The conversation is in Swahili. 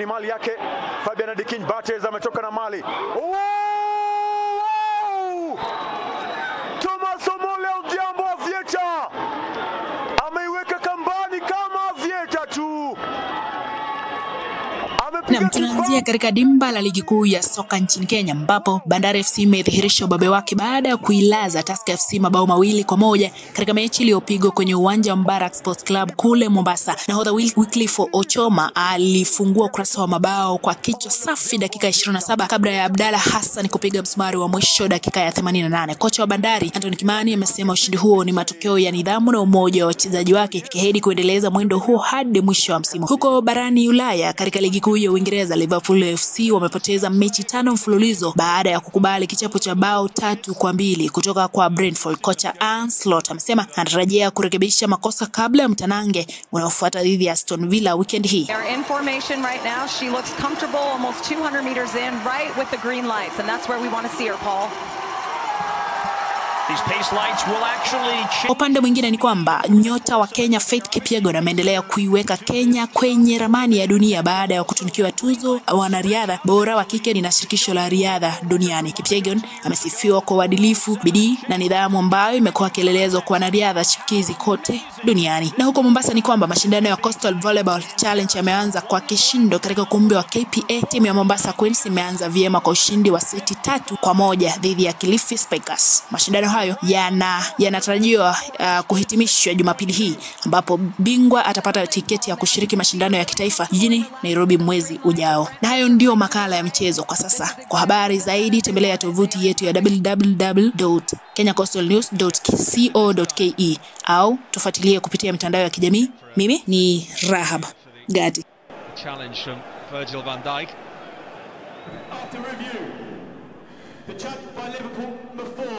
Ni mali yake Fabian Dikin Barthez ametoka na mali. Thomas Omole Odhiambo Avieta ameiweka kambani kama Avieta tu. Na tunaanzia katika dimba la ligi kuu ya soka nchini Kenya ambapo Bandari FC imedhihirisha ubabe wake baada ya kuilaza Tusker FC mabao 2-1 katika mechi iliyopigwa kwenye uwanja wa Mbarak Sports Club kule Mombasa. Nahodha Wycliffe Ochoma alifungua ukurasa wa mabao kwa kichwa safi dakika 27 kabla ya Abdalla Hassan kupiga msumari wa mwisho dakika ya 88. Kocha wa Bandari Anthony Kimani amesema ushindi huo ni matokeo ya nidhamu na umoja wa wachezaji wake, kiahidi kuendeleza mwendo huo hadi mwisho wa msimu. Huko barani Ulaya katika ligi kuu ya Uingereza, Liverpool FC wamepoteza mechi 5 mfululizo baada ya kukubali kichapo cha bao 3-2 kutoka kwa Brentford. Kocha Arne Slot amesema anatarajia kurekebisha makosa kabla ya mtanange unaofuata dhidi ya Aston Villa weekend hii. In formation right now, she looks comfortable almost 200 meters in, right with the green lights, and that's where we want to see her, Paul. Upande mwingine ni kwamba nyota wa Kenya Faith Kipyegon ameendelea kuiweka Kenya kwenye ramani ya dunia baada ya kutunikiwa tuzo wanariadha bora wa kike na shirikisho la riadha duniani. Kipyegon amesifiwa kwa uadilifu, bidii na nidhamu ambayo imekuwa kielelezo kwa wanariadha chipukizi kote duniani. Na huko Mombasa ni kwamba mashindano ya Coastal Volleyball Challenge yameanza kwa kishindo katika ukumbi wa KPA. Timu ya Mombasa Queens imeanza vyema kwa ushindi wa seti 3-1 dhidi ya Kilifi Spikers. Mashindano hayo yanatarajiwa kuhitimishwa Jumapili hii ambapo bingwa atapata tiketi ya kushiriki mashindano ya kitaifa jijini Nairobi mwezi ujao. Na hayo ndio makala ya michezo kwa sasa. Kwa habari zaidi tembelea tovuti yetu ya www.kenyacoastalnews.co.ke au tufuatilie kupitia mitandao ya kijamii. Mimi ni Rahab Gati. Challenge from Virgil van Dijk. After review, the champ by Liverpool before